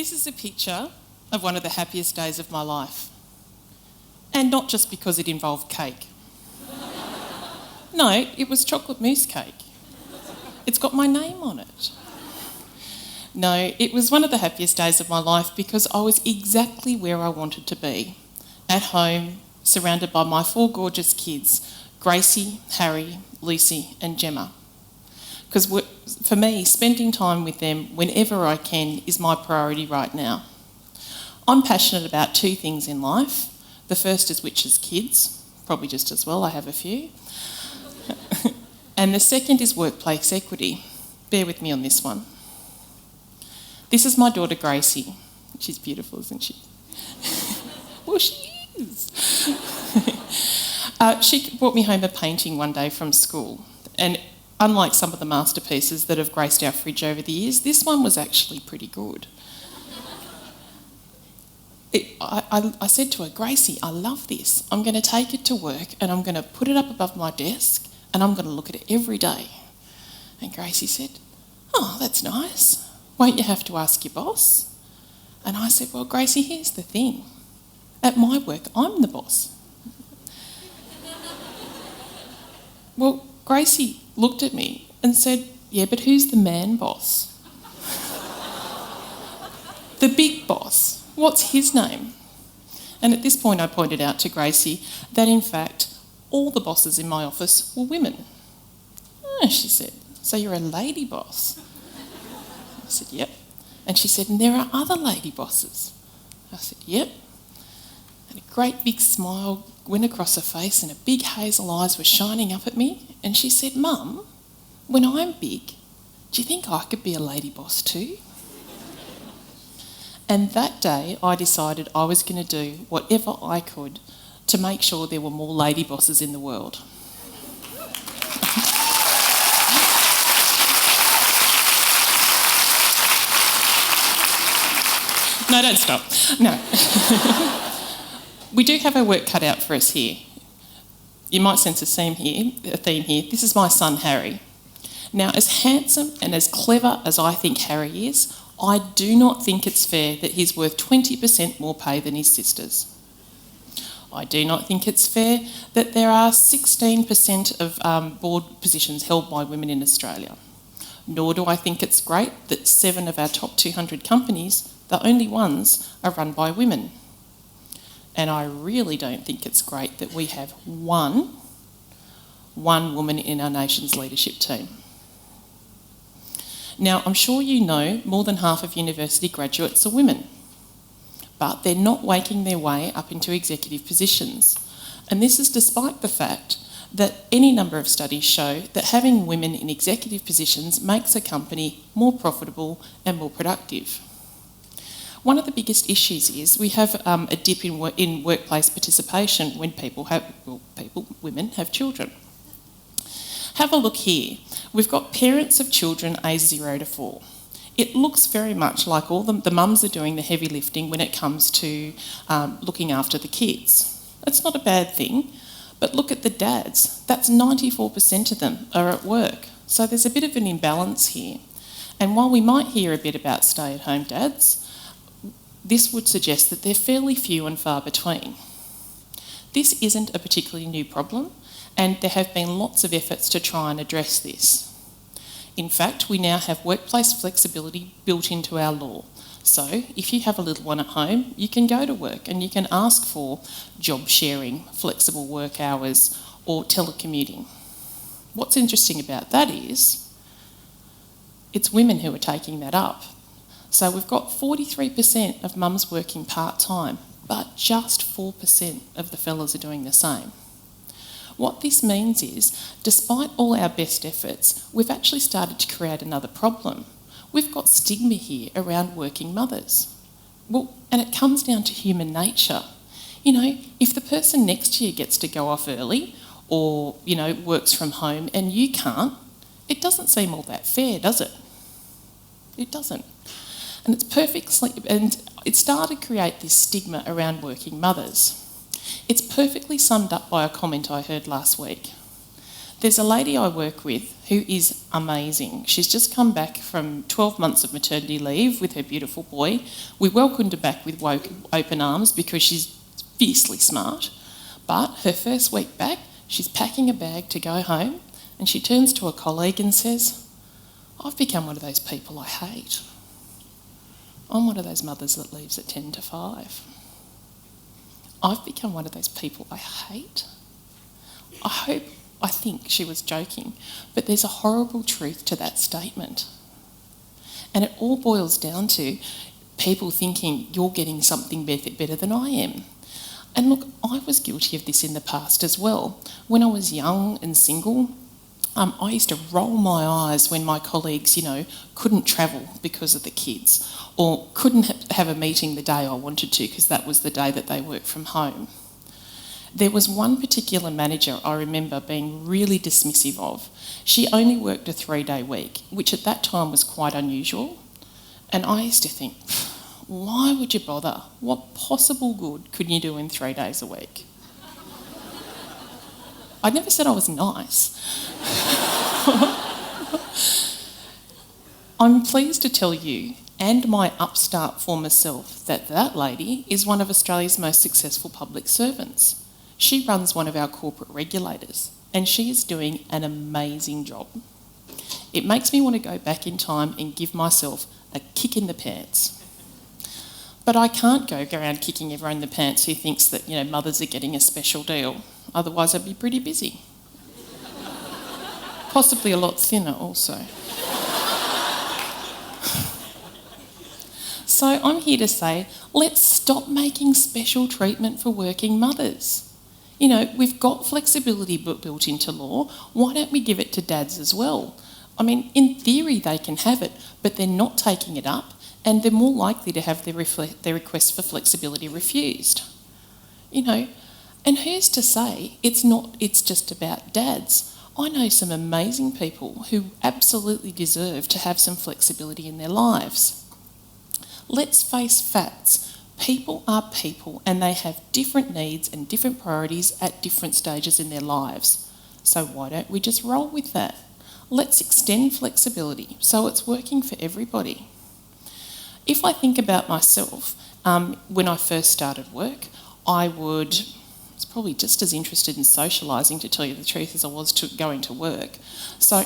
This is a picture of one of the happiest days of my life. And not just because it involved cake. No, it was chocolate mousse cake. It's got my name on it. No, it was one of the happiest days of my life because I was exactly where I wanted to be. At home, surrounded by my 4 gorgeous kids, Gracie, Harry, Lucy and Gemma. Because for me, spending time with them whenever I can is my priority right now. I'm passionate about 2 things in life. The first is which is kids, probably just as well, I have a few. And the second is workplace equity. Bear with me on this one. This is my daughter Gracie. She's beautiful, isn't she? Well, she is. She brought me home a painting one day from school, and unlike some of the masterpieces that have graced our fridge over the years, this one was actually pretty good. I said to her, Gracie, I love this. I'm going to take it to work and I'm going to put it up above my desk and I'm going to look at it every day. And Gracie said, oh, that's nice. Won't you have to ask your boss? And I said, well, Gracie, here's the thing. At my work, I'm the boss. Well, Gracie looked at me and said, yeah, but who's the man boss? The big boss. What's his name? And at this point I pointed out to Gracie that in fact all the bosses in my office were women. Oh, she said, so you're a lady boss? I said, yep. And she said, and there are other lady bosses? I said, yep. And a great big smile went across her face and her big hazel eyes were shining up at me. And she said, Mum, when I'm big, do you think I could be a lady boss too? And that day I decided I was going to do whatever I could to make sure there were more lady bosses in the world. No, don't stop. No. We do have our work cut out for us here. You might sense a theme here. This is my son, Harry. Now, as handsome and as clever as I think Harry is, I do not think it's fair that he's worth 20% more pay than his sisters. I do not think it's fair that there are 16% of board positions held by women in Australia. Nor do I think it's great that 7 of our top 200 companies, the only ones, are run by women. And I really don't think it's great that we have one woman in our nation's leadership team. Now, I'm sure you know more than half of university graduates are women, but they're not making their way up into executive positions. And this is despite the fact that any number of studies show that having women in executive positions makes a company more profitable and more productive. One of the biggest issues is we have a dip in workplace participation when women have children. Have a look here. We've got parents of children aged 0 to 4. It looks very much like all the mums are doing the heavy lifting when it comes to looking after the kids. That's not a bad thing, but look at the dads. That's 94% of them are at work. So there's a bit of an imbalance here. And while we might hear a bit about stay-at-home dads, this would suggest that they're fairly few and far between. This isn't a particularly new problem, and there have been lots of efforts to try and address this. In fact, we now have workplace flexibility built into our law. So if you have a little one at home, you can go to work and you can ask for job sharing, flexible work hours, or telecommuting. What's interesting about that is it's women who are taking that up. So we've got 43% of mums working part-time, but just 4% of the fellas are doing the same. What this means is, despite all our best efforts, we've actually started to create another problem. We've got stigma here around working mothers. Well, and it comes down to human nature. You know, if the person next to you gets to go off early or, you know, works from home and you can't, it doesn't seem all that fair, does it? It doesn't. And it started to create this stigma around working mothers. It's perfectly summed up by a comment I heard last week. There's a lady I work with who is amazing. She's just come back from 12 months of maternity leave with her beautiful boy. We welcomed her back with open arms because she's fiercely smart. But her first week back, she's packing a bag to go home, and she turns to a colleague and says, "I've become one of those people I hate. I'm one of those mothers that leaves at 10 to 5. I've become one of those people I hate." I think she was joking, but there's a horrible truth to that statement. And it all boils down to people thinking you're getting something better than I am. And look, I was guilty of this in the past as well. When I was young and single, I used to roll my eyes when my colleagues, couldn't travel because of the kids, or couldn't have a meeting the day I wanted to because that was the day that they worked from home. There was one particular manager I remember being really dismissive of. She only worked a 3-day week, which at that time was quite unusual. And I used to think, why would you bother? What possible good could you do in 3 days a week? I never said I was nice. I'm pleased to tell you and my upstart former self that lady is one of Australia's most successful public servants. She runs one of our corporate regulators, and she is doing an amazing job. It makes me want to go back in time and give myself a kick in the pants. But I can't go around kicking everyone in the pants who thinks that, mothers are getting a special deal. Otherwise, I'd be pretty busy. Possibly a lot thinner also. So I'm here to say, let's stop making special treatment for working mothers. We've got flexibility built into law. Why don't we give it to dads as well? I mean, in theory they can have it, but they're not taking it up, and they're more likely to have their request for flexibility refused. And who's to say it's just about dads? I know some amazing people who absolutely deserve to have some flexibility in their lives. Let's face facts. People are people, and they have different needs and different priorities at different stages in their lives. So why don't we just roll with that? Let's extend flexibility so it's working for everybody. If I think about myself, when I first started work, I was probably just as interested in socialising, to tell you the truth, as I was going to work. So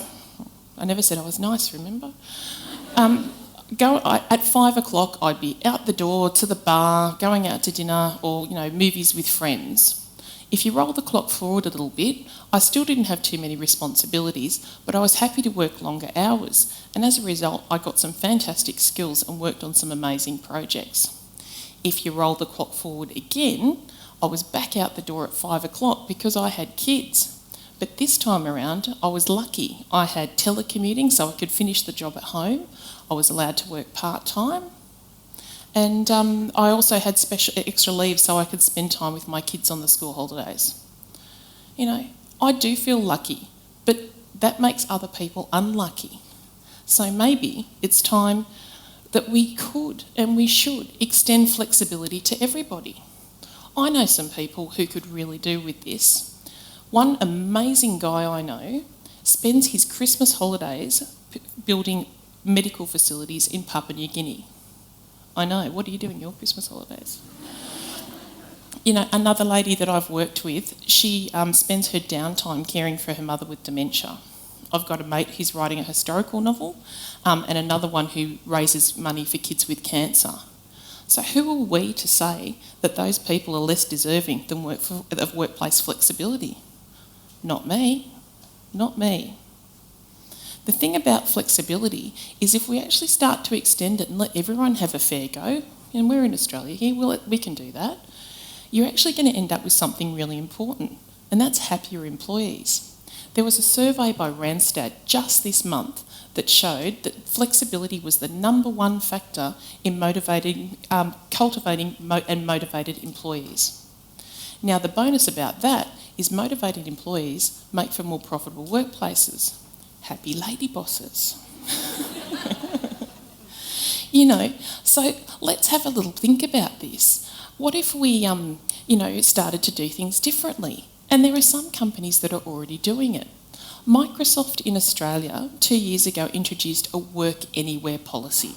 I never said I was nice, remember? At 5 o'clock, I'd be out the door to the bar, going out to dinner, or movies with friends. If you roll the clock forward a little bit, I still didn't have too many responsibilities, but I was happy to work longer hours, and as a result, I got some fantastic skills and worked on some amazing projects. If you roll the clock forward again, I was back out the door at 5 o'clock because I had kids. But this time around, I was lucky. I had telecommuting, so I could finish the job at home. I was allowed to work part-time. And I also had extra leave so I could spend time with my kids on the school holidays. I do feel lucky, but that makes other people unlucky. So maybe it's time that we could and we should extend flexibility to everybody. I know some people who could really do with this. One amazing guy I know spends his Christmas holidays building medical facilities in Papua New Guinea. I know, what do you do in your Christmas holidays? Another lady that I've worked with, she spends her downtime caring for her mother with dementia. I've got a mate who's writing a historical novel, and another one who raises money for kids with cancer. So who are we to say that those people are less deserving of workplace flexibility? Not me. Not me. The thing about flexibility is if we actually start to extend it and let everyone have a fair go, and we're in Australia here, we can do that, you're actually going to end up with something really important, and that's happier employees. There was a survey by Randstad just this month that showed that flexibility was the number one factor in cultivating and motivated employees. Now, the bonus about that is motivated employees make for more profitable workplaces. Happy lady bosses. So let's have a little think about this. What if we, started to do things differently? And there are some companies that are already doing it. Microsoft in Australia 2 years ago introduced a work anywhere policy.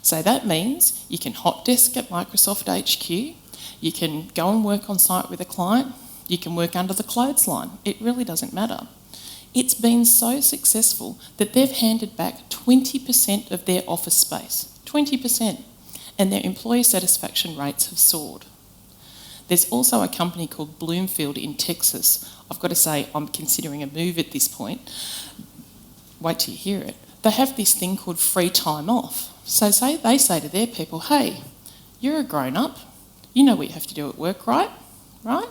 So that means you can hot desk at Microsoft HQ, you can go and work on site with a client, you can work under the clothesline. It really doesn't matter. It's been so successful that they've handed back 20% of their office space, 20%, and their employee satisfaction rates have soared. There's also a company called Bloomfield in Texas. I've got to say, I'm considering a move at this point. Wait till you hear it. They have this thing called free time off. So they say to their people, hey, you're a grown-up. You know what you have to do at work, right? Right?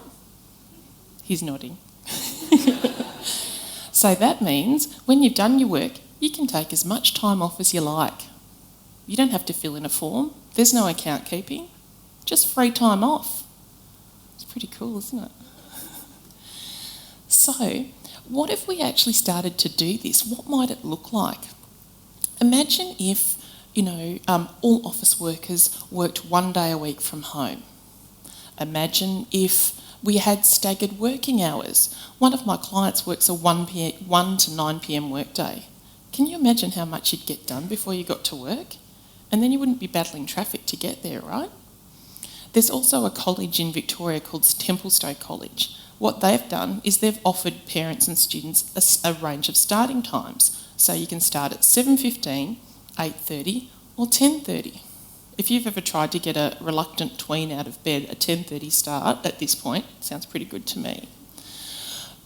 He's nodding. So that means when you've done your work, you can take as much time off as you like. You don't have to fill in a form. There's no account keeping. Just free time off. It's pretty cool, isn't it? So, what if we actually started to do this? What might it look like? Imagine if, all office workers worked 1 day a week from home. Imagine if we had staggered working hours. One of my clients works a 1 to 9 p.m. workday. Can you imagine how much you'd get done before you got to work? And then you wouldn't be battling traffic to get there, right? There's also a college in Victoria called Templestowe College. What they've done is they've offered parents and students a range of starting times. So you can start at 7:15, 8:30 or 10:30. If you've ever tried to get a reluctant tween out of bed, a 10:30 start at this point sounds pretty good to me.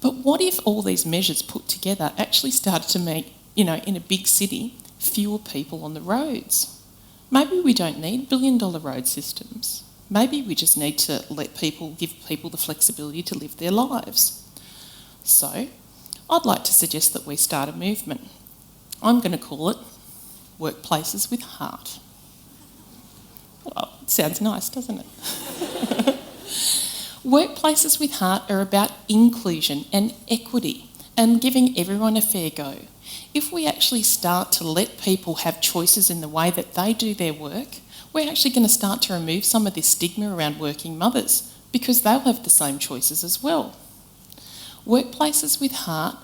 But what if all these measures put together actually started to make, in a big city, fewer people on the roads? Maybe we don't need billion-dollar road systems. Maybe we just need to give people the flexibility to live their lives. So, I'd like to suggest that we start a movement. I'm going to call it Workplaces with Heart. Well, it sounds nice, doesn't it? Workplaces with Heart are about inclusion and equity and giving everyone a fair go. If we actually start to let people have choices in the way that they do their work, we're actually going to start to remove some of this stigma around working mothers because they'll have the same choices as well. Workplaces with Heart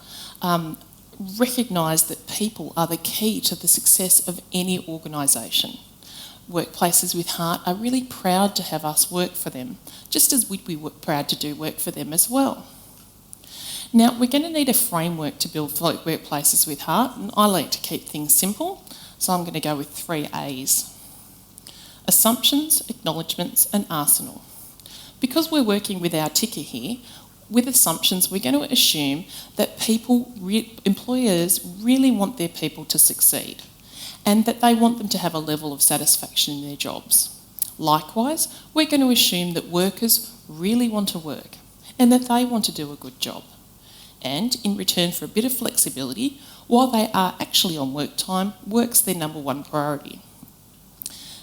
recognise that people are the key to the success of any organisation. Workplaces with Heart are really proud to have us work for them, just as we'd be proud to do work for them as well. Now, we're going to need a framework to build Workplaces with Heart, and I like to keep things simple, so I'm going to go with 3 A's. Assumptions, acknowledgements and arsenal. Because we're working with our ticker here, with assumptions we're going to assume that employers really want their people to succeed and that they want them to have a level of satisfaction in their jobs. Likewise, we're going to assume that workers really want to work and that they want to do a good job. And in return for a bit of flexibility, while they are actually on work time, work's their number one priority.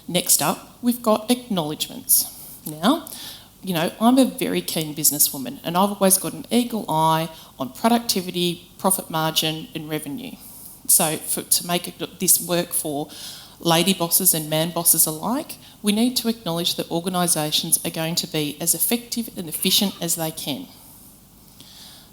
Next up, we've got acknowledgements. Now, I'm a very keen businesswoman and I've always got an eagle eye on productivity, profit margin and revenue. So to make this work for lady bosses and man bosses alike, we need to acknowledge that organisations are going to be as effective and efficient as they can.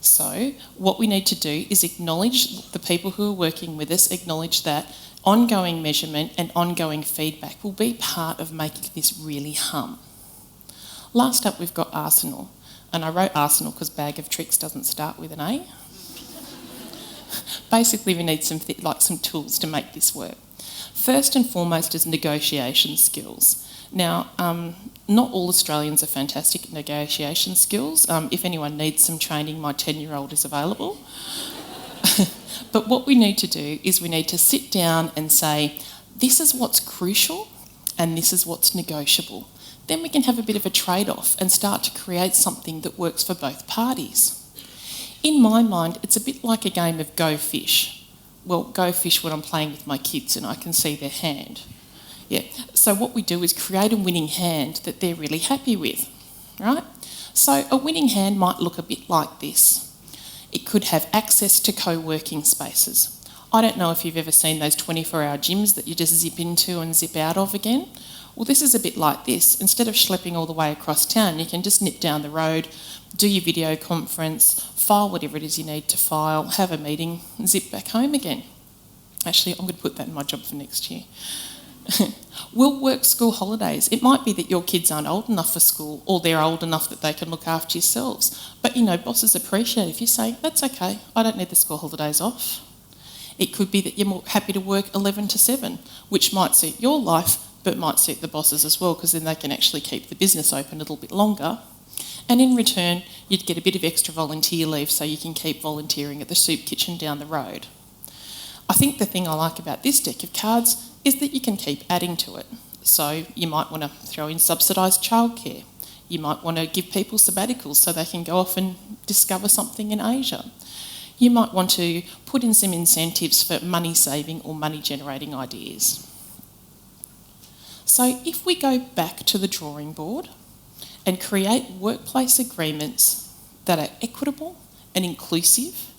So what we need to do is acknowledge the people who are working with us, acknowledge that ongoing measurement and ongoing feedback will be part of making this really hum. Last up, we've got arsenal. And I wrote arsenal because bag of tricks doesn't start with an A. Basically, we need some tools to make this work. First and foremost is negotiation skills. Now, not all Australians are fantastic at negotiation skills. If anyone needs some training, my 10-year-old is available. But what we need to do is we need to sit down and say, this is what's crucial and this is what's negotiable. Then we can have a bit of a trade-off and start to create something that works for both parties. In my mind, it's a bit like a game of Go Fish. Well, Go Fish when I'm playing with my kids and I can see their hand. Yeah. So what we do is create a winning hand that they're really happy with, right? So a winning hand might look a bit like this. It could have access to co-working spaces. I don't know if you've ever seen those 24-hour gyms that you just zip into and zip out of again. Well, this is a bit like this. Instead of schlepping all the way across town, you can just nip down the road, do your video conference, file whatever it is you need to file, have a meeting, and zip back home again. Actually, I'm going to put that in my job for next year. We'll work school holidays. It might be that your kids aren't old enough for school, or they're old enough that they can look after yourselves. But, bosses appreciate if you say, that's okay, I don't need the school holidays off. It could be that you're more happy to work 11 to 7, which might suit your life, but might suit the bosses as well, because then they can actually keep the business open a little bit longer. And in return, you'd get a bit of extra volunteer leave so you can keep volunteering at the soup kitchen down the road. I think the thing I like about this deck of cards is that you can keep adding to it. So you might want to throw in subsidised childcare. You might want to give people sabbaticals so they can go off and discover something in Asia. You might want to put in some incentives for money saving or money generating ideas. So if we go back to the drawing board and create workplace agreements that are equitable and inclusive,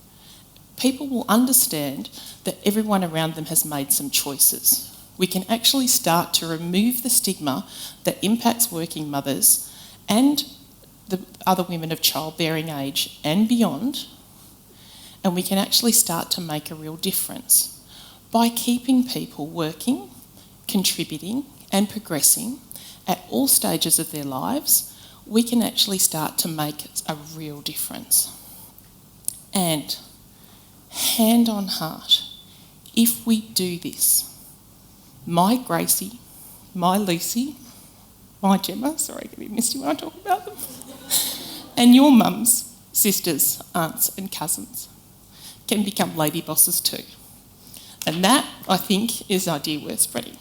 people will understand that everyone around them has made some choices. We can actually start to remove the stigma that impacts working mothers and the other women of childbearing age and beyond, and we can actually start to make a real difference by keeping people working, contributing and progressing at all stages of their lives. We can actually start to make a real difference. And hand on heart, if we do this, my Gracie, my Lucy, my Gemma, sorry, I get a bit misty when I talk about them, and your mums, sisters, aunts and cousins can become lady bosses too. And that, I think, is an idea worth spreading.